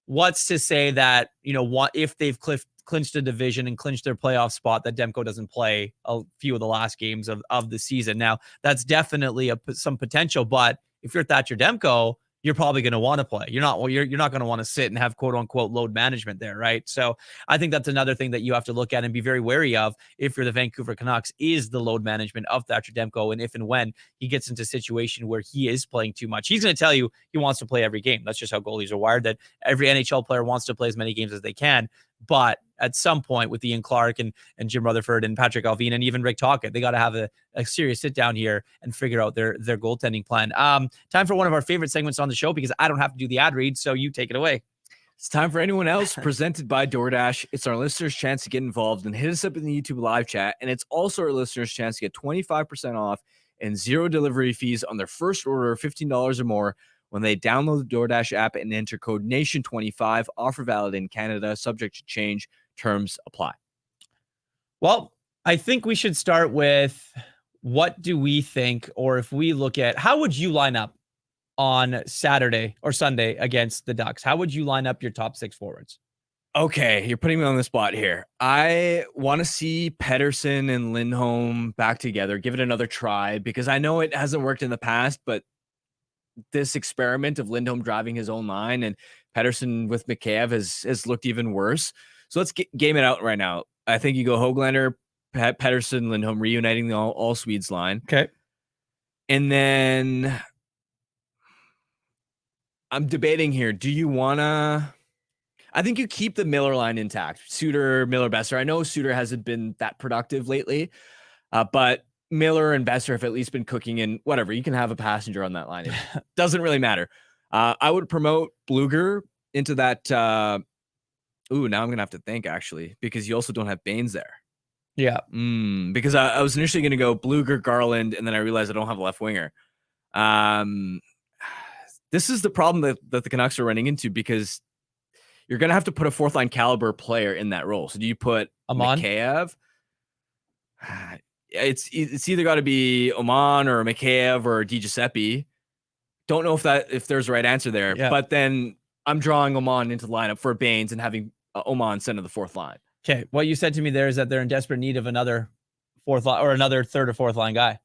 what's to say that, what if they've clinched a division and clinched their playoff spot, that Demko doesn't play a few of the last games of the season? Now, that's definitely some potential, but if you're Thatcher Demko, you're probably going to want to play. You're not going to want to sit and have quote unquote load management there, right? So I think that's another thing that you have to look at and be very wary of if you're the Vancouver Canucks, is the load management of Thatcher Demko. And if and when he gets into a situation where he is playing too much, he's going to tell you he wants to play every game. That's just how goalies are wired, that every NHL player wants to play as many games as they can. But at some point with Ian Clark and Jim Rutherford and Patrick Alvin and even Rick Tocchet, they got to have a serious sit down here and figure out their goaltending plan. Time for one of our favorite segments on the show, because I don't have to do the ad read, so you take it away. It's time for Anyone Else, presented by DoorDash. It's our listeners' chance to get involved and hit us up in the YouTube live chat. And it's also our listeners' chance to get 25% off and 0 delivery fees on their first order of $15 or more when they download the DoorDash app and enter code NATION25. Offer valid in Canada, subject to change. Terms apply. Well, I think we should start with, what do we think, or if we look at, how would you line up on Saturday or Sunday against the Ducks? How would you line up your top 6 forwards? Okay, you're putting me on the spot here. I want to see Pettersson and Lindholm back together, give it another try, because I know it hasn't worked in the past, but this experiment of Lindholm driving his own line and Pettersson with Mikheyev has looked even worse. So let's game it out right now. I think you go Höglander, Pettersson, Lindholm, reuniting the all Swedes line. Okay. And then I'm debating here. Do you want to... I think you keep the Miller line intact. Suter, Miller, Besser. I know Suter hasn't been that productive lately, but Miller and Besser have at least been cooking, and whatever. You can have a passenger on that line. It doesn't really matter. I would promote Bluger into that... now I'm going to have to think, actually, because you also don't have Baines there. Yeah. Because I was initially going to go Bluger, Garland, and then I realized I don't have a left winger. This is the problem that the Canucks are running into, because you're going to have to put a fourth line caliber player in that role. So do you put Mikheyev? It's either got to be Oman or Mikheyev or DiGiuseppe. Don't know if there's the right answer there. Yeah. But then I'm drawing Oman into the lineup for Baines and having Oman sent to the fourth line. Okay. What you said to me there is that they're in desperate need of another fourth line, or another third or fourth line guy,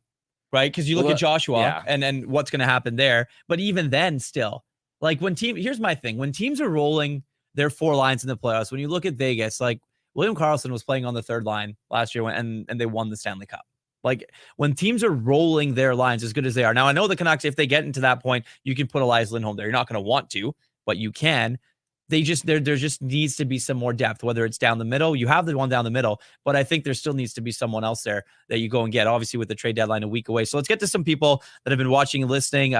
right? Because you look at Joshua and what's going to happen there. But even then, still, like, here's my thing. When teams are rolling their 4 lines in the playoffs, when you look at Vegas, like William Karlsson was playing on the third line last year and they won the Stanley Cup. Like, when teams are rolling their lines as good as they are. Now, I know the Canucks, if they get into that point, you can put Elias Lindholm there. You're not going to want to, but you can. There just needs to be some more depth, whether it's down the middle. You have the one down the middle, but I think there still needs to be someone else there that you go and get, obviously with the trade deadline a week away. So let's get to some people that have been watching and listening.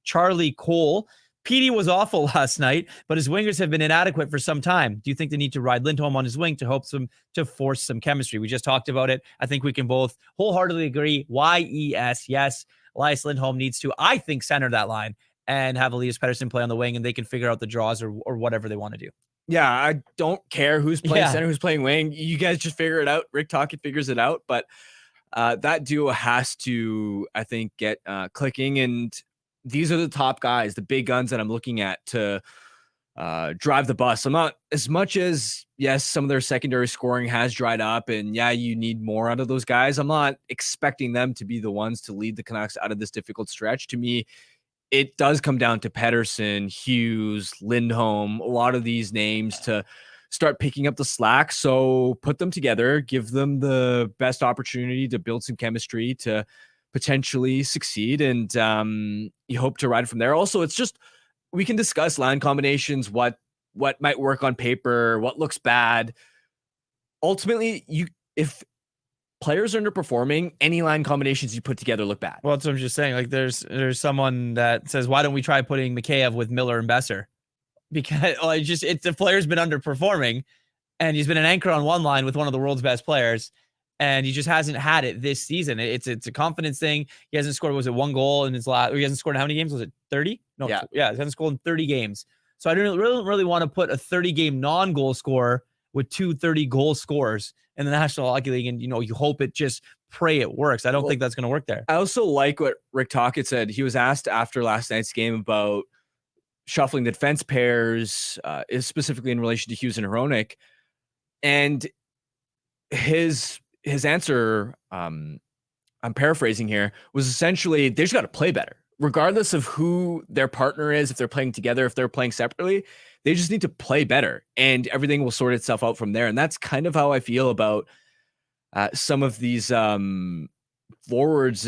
Charlie Cole. Petey was awful last night, but his wingers have been inadequate for some time. Do you think they need to ride Lindholm on his wing to force some chemistry? We just talked about it. I think we can both wholeheartedly agree. Yes. Elias Lindholm needs to, I think, center that line and have Elias Pettersson play on the wing, and they can figure out the draws or whatever they want to do. Yeah, I don't care who's playing center, who's playing wing. You guys just figure it out. Rick Tocchet figures it out. But that duo has to, I think, get clicking. And these are the top guys, the big guns that I'm looking at to drive the bus. I'm not, as much as, yes, some of their secondary scoring has dried up, and yeah, you need more out of those guys. I'm not expecting them to be the ones to lead the Canucks out of this difficult stretch. To me, it does come down to Pettersson, Hughes, Lindholm, a lot of these names to start picking up the slack. So put them together, give them the best opportunity to build some chemistry to potentially succeed. And you hope to ride from there. Also, it's just, we can discuss line combinations, what might work on paper, what looks bad. Ultimately, if players are underperforming, any line combinations you put together look bad. Well, that's what I'm just saying. Like there's someone that says, why don't we try putting Mikheyev with Miller and Besser? Because it's the player's been underperforming and he's been an anchor on one line with one of the world's best players. And he just hasn't had it this season. It's a confidence thing. He hasn't scored, was it 1 goal in his last, he hasn't scored in how many games? Was it 30? No, yeah, he hasn't scored in 30 games. So I don't really want to put a 30-game non-goal scorer with 2 30-goal scorers in the National Hockey League. And, you hope pray it works. I don't think that's going to work there. I also like what Rick Tocchet said. He was asked after last night's game about shuffling the defense pairs, is specifically in relation to Hughes and Hronek. And his answer, I'm paraphrasing here, was essentially they just got to play better. Regardless of who their partner is, if they're playing together, if they're playing separately, they just need to play better and everything will sort itself out from there. And that's kind of how I feel about some of these forwards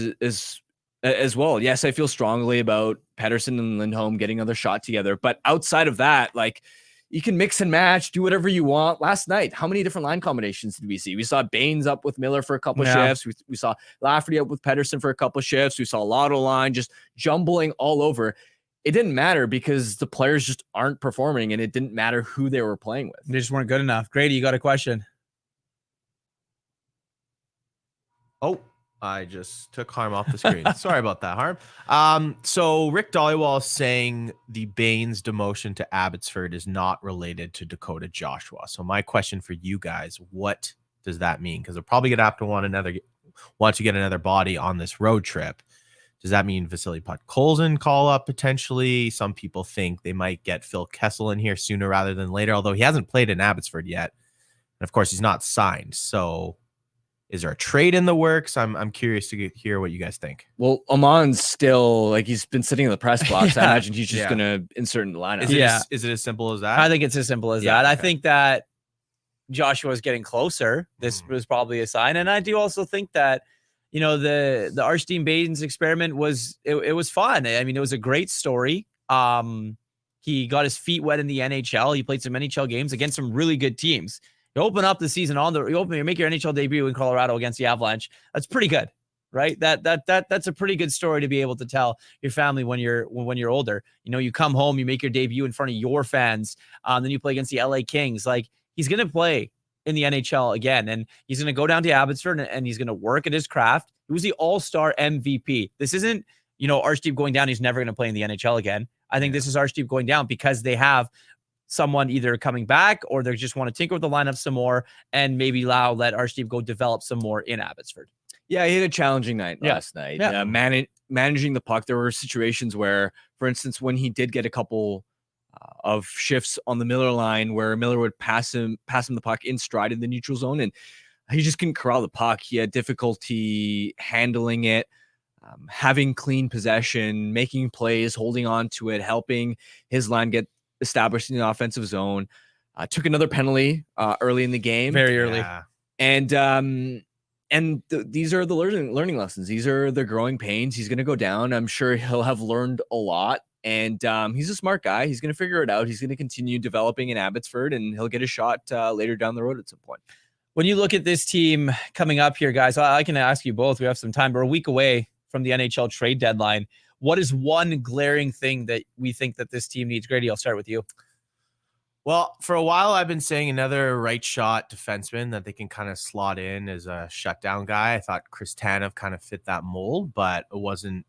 as well. Yes, I feel strongly about Pettersson and Lindholm getting another shot together. But outside of that, like, you can mix and match, do whatever you want. Last night, how many different line combinations did we see? We saw Baines up with Miller for a couple of shifts. We saw Lafferty up with Pettersson for a couple of shifts. We saw Lotto line just jumbling all over. It didn't matter because the players just aren't performing, and it didn't matter who they were playing with. They just weren't good enough. Grady, you got a question? Oh, I just took Harm off the screen. Sorry about that, Harm. So Rick Dhaliwal is saying the Baines demotion to Abbotsford is not related to Dakota Joshua. So my question for you guys, what does that mean? Because they're probably going to have to want to get another body on this road trip. Does that mean Vasily Podkolzin call up potentially? Some people think they might get Phil Kessel in here sooner rather than later, although he hasn't played in Abbotsford yet. And of course, he's not signed. So is there a trade in the works? I'm curious to hear what you guys think. Well, Amon's still, like, he's been sitting in the press box. I imagine he's just going to insert in the lineup. Is it as simple as that? I think it's as simple as that. Okay. I think that Joshua's getting closer. This was probably a sign. And I do also think that, the Arshdean Baines experiment was fun. I mean, it was a great story. He got his feet wet in the NHL. He played some NHL games against some really good teams. You open up the season you make your NHL debut in Colorado against the Avalanche. That's pretty good, right? That's a pretty good story to be able to tell your family when you're older. You come home, you make your debut in front of your fans, then you play against the LA Kings. Like, he's gonna play in the NHL again, and he's gonna go down to Abbotsford and he's gonna work at his craft. He was the All-Star MVP. This isn't, Arshdeep going down. He's never gonna play in the NHL again. I think this is Arshdeep going down because they have someone either coming back or they just want to tinker with the lineup some more and maybe let Arshdeep go develop some more in Abbotsford. Yeah, he had a challenging night last night. Yeah. Managing the puck. There were situations where, for instance, when he did get a couple of shifts on the Miller line where Miller would pass him the puck in stride in the neutral zone, and he just couldn't corral the puck. He had difficulty handling it, having clean possession, making plays, holding on to it, helping his line get established in the offensive zone. Took another penalty early in the game, Very early. Yeah. And these are the learning lessons. These are the growing pains. He's going to go down. I'm sure he'll have learned a lot. And he's a smart guy. He's going to figure it out. He's going to continue developing in Abbotsford, and he'll get a shot later down the road at some point. When you look at this team coming up here, guys, I can ask you both. We have some time. We're a week away from the NHL trade deadline. What is one glaring thing that we think that this team needs? Grady, I'll start with you. Well, for a while, I've been saying another right shot defenseman that they can kind of slot in as a shutdown guy. I thought Chris Tanev kind of fit that mold, but I wasn't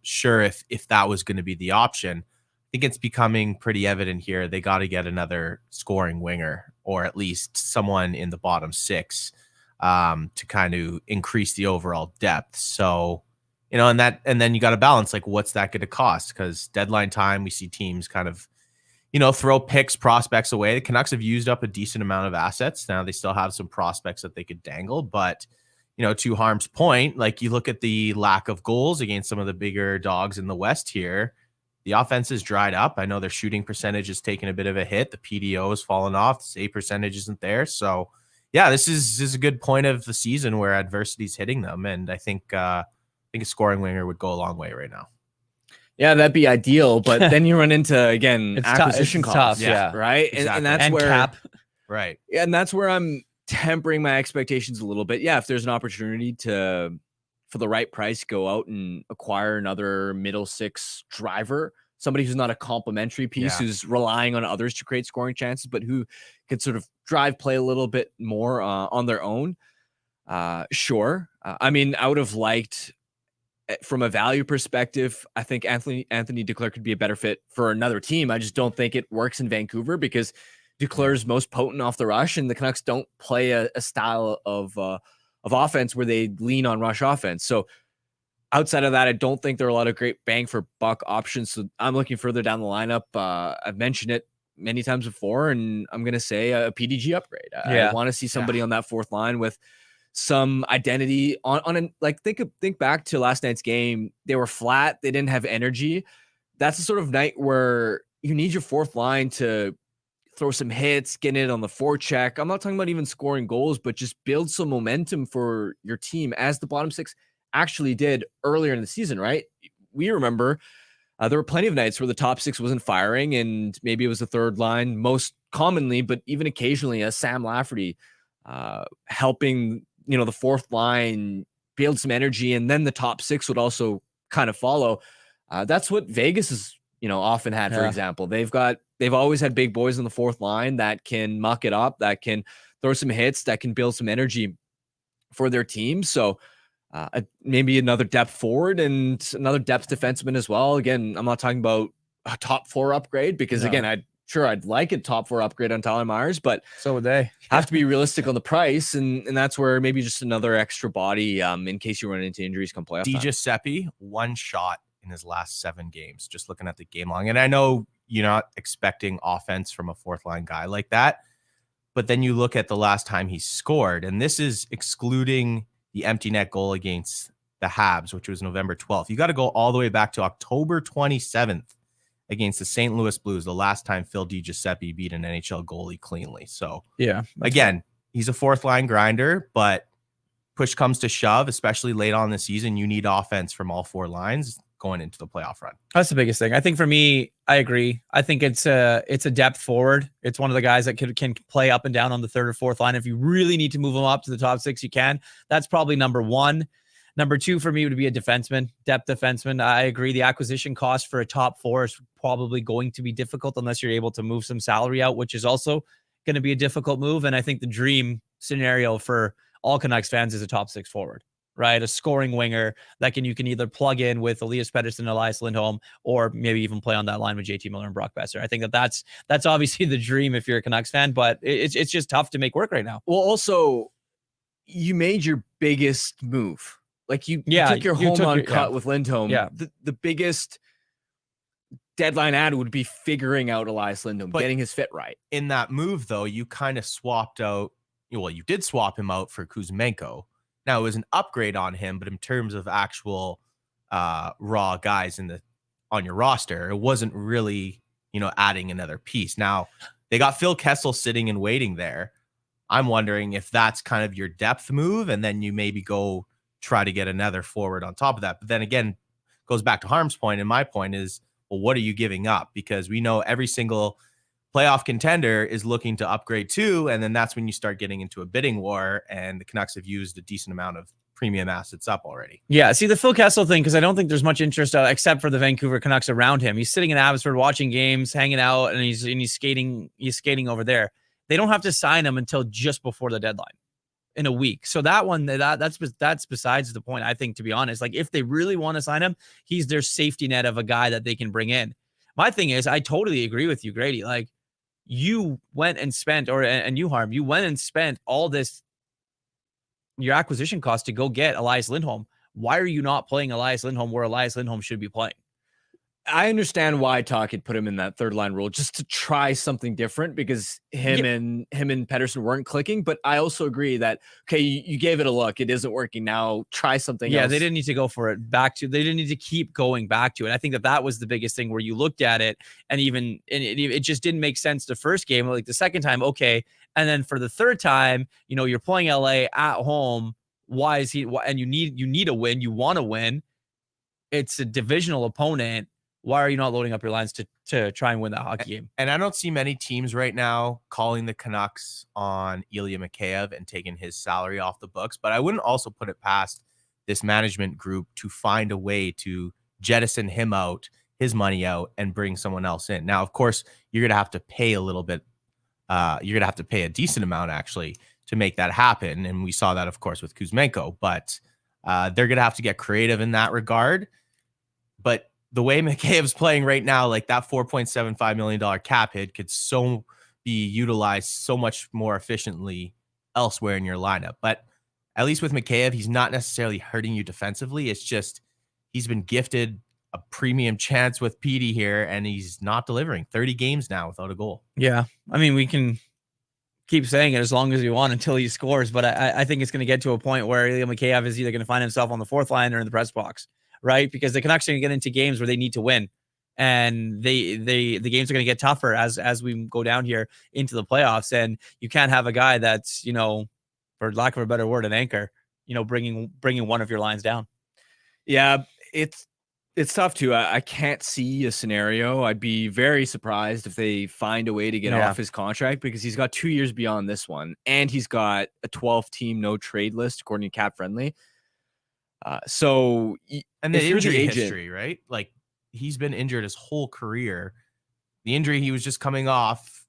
sure if that was going to be the option. I think it's becoming pretty evident here. They got to get another scoring winger, or at least someone in the bottom six to kind of increase the overall depth. So, and then you got to balance, like, what's that going to cost? Because deadline time, we see teams kind of, throw picks, prospects away. The Canucks have used up a decent amount of assets. Now they still have some prospects that they could dangle, but to Harm's point, like you look at the lack of goals against some of the bigger dogs in the West here, the offense is dried up. I know their shooting percentage is taking a bit of a hit. The PDO has fallen off. The save percentage isn't there. So, yeah, this is a good point of the season where adversity is hitting them, and I think a scoring winger would go a long way right now. Yeah, that'd be ideal, but then you run into again acquisition costs, tough, right? Exactly. And that's And where cap. Right. Yeah, and that's where I'm tempering my expectations a little bit. Yeah, if there's an opportunity for the right price, go out and acquire another middle six driver, somebody who's not a complementary piece, who's relying on others to create scoring chances, but who could sort of drive play a little bit more on their own. Sure. I mean, I would have liked, from a value perspective, I think Anthony Duclair could be a better fit for another team. I just don't think it works in Vancouver because Duclair's most potent off the rush, and the Canucks don't play a style of offense where they lean on rush offense. So outside of that, I don't think there are a lot of great bang for buck options. So I'm looking further down the lineup. I've mentioned it many times before, and I'm going to say a PDG upgrade. I want to see somebody on that fourth line with some identity think back to last night's game. They were flat. They didn't have energy. That's the sort of night where you need your fourth line to throw some hits, get it on the forecheck. I'm not talking about even scoring goals, but just build some momentum for your team, as the bottom six actually did earlier in the season, right? We remember there were plenty of nights where the top six wasn't firing, and maybe it was the third line most commonly, but even occasionally a Sam Lafferty helping, the fourth line build some energy, and then the top six would also kind of follow. That's what Vegas has, often had, for example. They've always had big boys on the fourth line that can muck it up, that can throw some hits, that can build some energy for their team. So maybe another depth forward and another depth defenseman as well. Again, I'm not talking about a top four upgrade because again, I'd like a top four upgrade on Tyler Myers, but so would they have to be realistic on the price. And that's where maybe just another extra body in case you run into injuries come playoff time. Giuseppe, one shot in his last 7 games, just looking at the game long. And I know you're not expecting offense from a fourth line guy like that, but then you look at the last time he scored, and this is excluding the empty net goal against the Habs, which was November 12th. You got to go all the way back to October 27th against the St. Louis Blues, the last time Phil DiGiuseppe beat an NHL goalie cleanly. So again, he's a fourth line grinder, but push comes to shove, especially late on in the season, you need offense from all 4 lines going into the playoff run. That's the biggest thing. I think for me, I agree. I think it's a depth forward. It's one of the guys that can play up and down on the third or fourth line. If you really need to move them up to the top 6, you can. That's probably number 1. Number 2 for me would be a defenseman, depth defenseman. I agree. The acquisition cost for a top 4 is probably going to be difficult unless you're able to move some salary out, which is also going to be a difficult move. And I think the dream scenario for all Canucks fans is a top 6 forward, right? A scoring winger that you can either plug in with Elias Pettersson, Elias Lindholm, or maybe even play on that line with JT Miller and Brock Besser. I think that's obviously the dream if you're a Canucks fan, but it's just tough to make work right now. Well, also, you made your biggest move. Like you took your home run cut with Lindholm. Yeah. The biggest deadline ad would be figuring out Elias Lindholm, getting his fit right. In that move, though, you kind of swapped out. Well, you did swap him out for Kuzmenko. Now, it was an upgrade on him, but in terms of actual raw guys on your roster, it wasn't really, adding another piece. Now, they got Phil Kessel sitting and waiting there. I'm wondering if that's kind of your depth move, and then you maybe go try to get another forward on top of that. But then again, goes back to Harm's point, and my point is, well, what are you giving up? Because we know every single playoff contender is looking to upgrade too, and then that's when you start getting into a bidding war, and the Canucks have used a decent amount of premium assets up already. Yeah, see the Phil Kessel thing, because I don't think there's much interest except for the Vancouver Canucks around him. He's sitting in Abbotsford watching games, hanging out, and he's skating over there. They don't have to sign him until just before the deadline in a week. So that's besides the point, I think, to be honest. Like, if they really want to sign him, he's their safety net of a guy that they can bring in. My thing is, I totally agree with you, Grady. Like, you went and spent, and you, Harm, you went and spent all this, your acquisition cost to go get Elias Lindholm. Why are you not playing Elias Lindholm where Elias Lindholm should be playing? I understand why Talk had put him in that third line role, just to try something different, because him and Pettersson weren't clicking. But I also agree that, okay, you gave it a look, it isn't working now, try something else. Yeah, they didn't need to go for it back to. They didn't need to keep going back to it. I think that was the biggest thing, where you looked at it and it just didn't make sense the first game. Like the second time, okay, and then for the third time, you're playing LA at home. Why is he? And you need a win. You want to win. It's a divisional opponent. Why are you not loading up your lines to try and win that hockey game? And I don't see many teams right now calling the Canucks on Ilya Mikheyev and taking his salary off the books. But I wouldn't also put it past this management group to find a way to jettison him out, his money out, and bring someone else in. Now, of course, you're going to have to pay a little bit. You're going to have to pay a decent amount, actually, to make that happen. And we saw that, of course, with Kuzmenko. But they're going to have to get creative in that regard. But the way Mikheyev's playing right now, like that $4.75 million cap hit could be utilized so much more efficiently elsewhere in your lineup. But at least with Mikheyev, he's not necessarily hurting you defensively. It's just he's been gifted a premium chance with Petey here, and he's not delivering. 30 games now without a goal. Yeah, I mean, we can keep saying it as long as we want until he scores, but I think it's going to get to a point where Ilya Mikheyev is either going to find himself on the fourth line or in the press box. Right, because the Canucks are going to get into games where they need to win, and the games are going to get tougher as we go down here into the playoffs. And you can't have a guy that's, for lack of a better word, an anchor, bringing one of your lines down. Yeah, it's tough too. I can't see a scenario. I'd be very surprised if they find a way to get off his contract, because he's got 2 years beyond this one, and he's got a 12-team no trade list according to Cap Friendly. And the injury history, right? Like, he's been injured his whole career. The injury he was just coming off,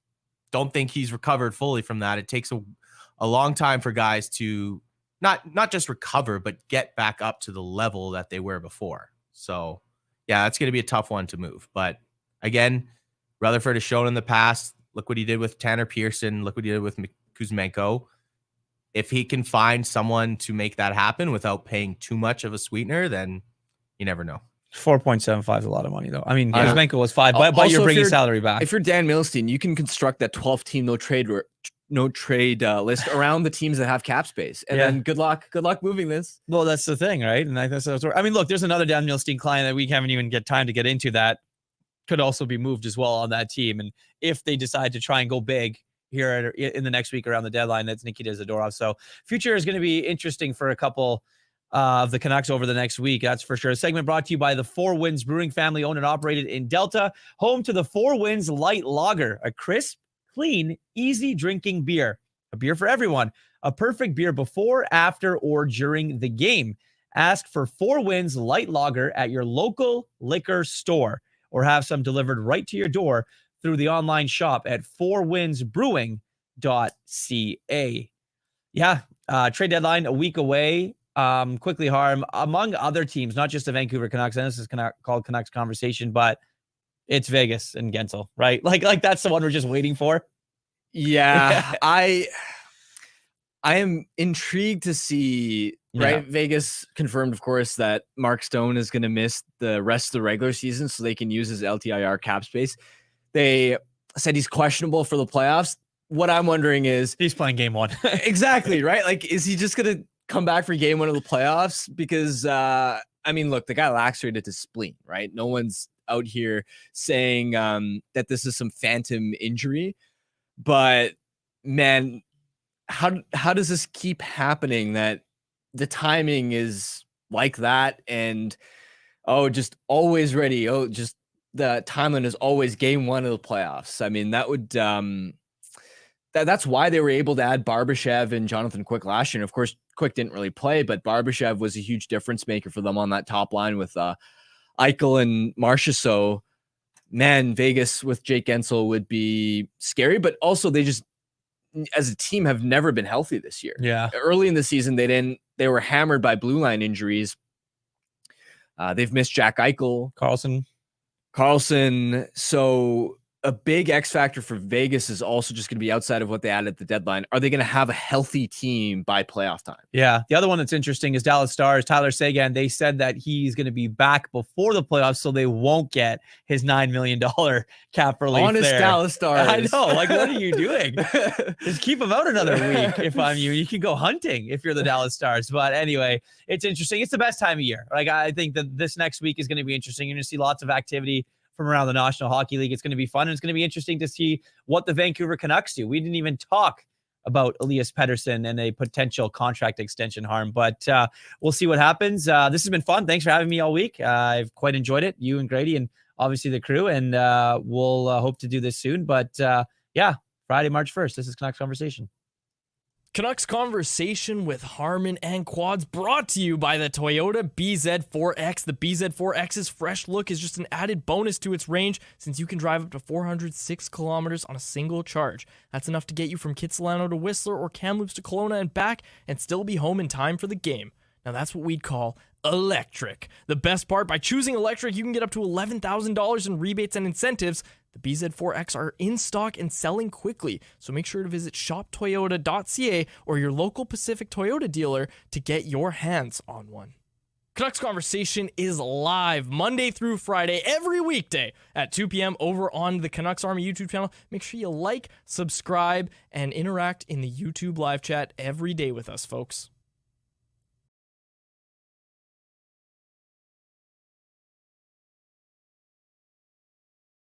don't think he's recovered fully from that. It takes a long time for guys to not just recover, but get back up to the level that they were before. So, yeah, that's going to be a tough one to move. But again, Rutherford has shown in the past, look what he did with Tanner Pearson, look what he did with Kuzmenko. If he can find someone to make that happen without paying too much of a sweetener, then you never know. 4.75 is a lot of money, though. I mean, Kuzmenko was 5, but you're bringing salary back. If you're Dan Milstein, you can construct that 12-team no trade list around the teams that have cap space, and then good luck moving this. Well, that's the thing, right? And I mean, look, there's another Dan Milstein client that we haven't even get time to get into that could also be moved as well on that team. And if they decide to try and go big here in the next week around the deadline, that's Nikita Zadorov. So future is going to be interesting for a couple of the Canucks over the next week. That's for sure. A segment brought to you by the Four Winds Brewing family, owned and operated in Delta, home to the Four Winds Light Lager, a crisp, clean, easy drinking beer, a beer for everyone, a perfect beer before, after, or during the game. Ask for Four Winds Light Lager at your local liquor store, or have some delivered right to your door through the online shop at fourwindsbrewing.ca. Yeah, trade deadline a week away. Quickly, Harm, among other teams, not just the Vancouver Canucks, and this is called Canucks Conversation, but it's Vegas and Gensel, right? Like that's the one we're just waiting for. Yeah, I am intrigued to see. Right, Vegas confirmed, of course, that Mark Stone is going to miss the rest of the regular season, so they can use his LTIR cap space. They said he's questionable for the playoffs. What I'm wondering is, he's playing game one. Exactly, right? Like, is he just going to come back for game one of the playoffs? Because I mean, look, the guy lacerated his spleen, right? No one's out here saying that this is some phantom injury, but man, how does this keep happening, that the timing is like that, and just always ready, just the timeline is always game one of the playoffs? I mean, that would that's why they were able to add Barbashev and Jonathan Quick last year. And of course, Quick didn't really play, but Barbashev was a huge difference maker for them on that top line with Eichel and Marcia. So, man, Vegas with Jake Gensel would be scary, but also they just, as a team, have never been healthy this year. Yeah. Early in the season, they were hammered by blue line injuries. They've missed Jack Eichel, Carlson. So a big X factor for Vegas is also just going to be outside of what they added at the deadline. Are they going to have a healthy team by playoff time? Yeah. The other one that's interesting is Dallas Stars. Tyler Seguin, they said that he's going to be back before the playoffs, so they won't get his $9 million cap relief. Honest there. Dallas Stars. I know. Like, what are you doing? Just keep him out another week. If I'm you, you can go hunting if you're the Dallas Stars. But anyway, it's interesting. It's the best time of year. Like, I think that this next week is going to be interesting. You're going to see lots of activity from around the National Hockey League. It's going to be fun. And it's going to be interesting to see what the Vancouver Canucks do. We didn't even talk about Elias Pettersson and a potential contract extension, Harm, but we'll see what happens. This has been fun. Thanks for having me all week. I've quite enjoyed it. You and Grady and obviously the crew, and we'll hope to do this soon. But yeah, Friday, March 1st. This is Canucks Conversation. Canucks Conversation with Harmon and Quads, brought to you by the Toyota BZ4X. The BZ4X's fresh look is just an added bonus to its range, since you can drive up to 406 kilometers on a single charge. That's enough to get you from Kitsilano to Whistler or Kamloops to Kelowna and back, and still be home in time for the game. Now that's what we'd call electric. The best part, by choosing electric, you can get up to $11,000 in rebates and incentives. The BZ4X are in stock and selling quickly, so make sure to visit shoptoyota.ca or your local Pacific Toyota dealer to get your hands on one. Canucks Conversation is live Monday through Friday, every weekday at 2 p.m. over on the Canucks Army YouTube channel. Make sure you like, subscribe, and interact in the YouTube live chat every day with us, folks.